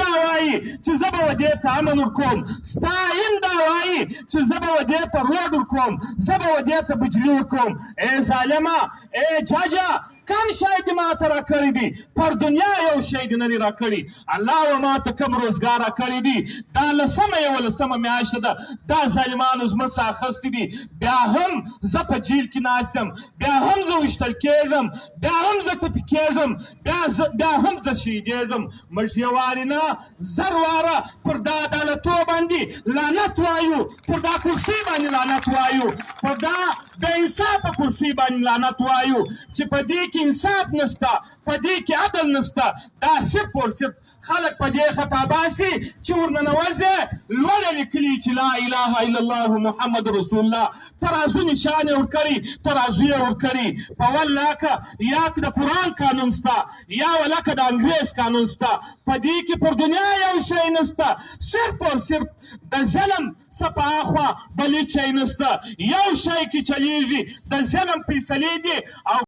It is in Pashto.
دا وایي چې زه به ودې ته امن ورکوم ستا دا وایي چې زه به ودې ته روډ ورکوم زه به ودې ته بجلي ورکوم ای ظالمه ای جاجه کم شی دې ماته راکړي دي پر دنیا یو شی دې نه دي راکړي الله و ماته کوم روزګار راکړي دي دا لسمه یولسمه میاشته ده دا ظالمانو زموږ څخه اخیستي دي بیا هم زه په جیل کې ناست یم بیا هم زه ویشتل کېږم بیا هم زه ټپي کېږم بیا هم زه شهیدېږم موږ یوارې نه زر واره پر دا عدالتو باندې لعنت وایو پر دا کرسۍ باندې لعنت وایو پر دا بې انصافه کرسۍ باندې لعنت وایو چې په دې کې انصاف نشته په دې کې عدل نشته دا صرف او صرف خلک په دې خطا باسي چې ورننوځي لوړه لیکلي چې لا اله الا الله محمد رسول الله ترازو نشان یې ورکړي ترازو یې ورکړي په ولکه یا د قرآن قانون شته یا ولکه د انګریز قانون شته په دې کې پر دنیا یو شی نشته صرف او صرف د ظلم څه په اخوا بل هېڅ شی نشته یو شی کې چلیږي د ظلم فیصلې دي او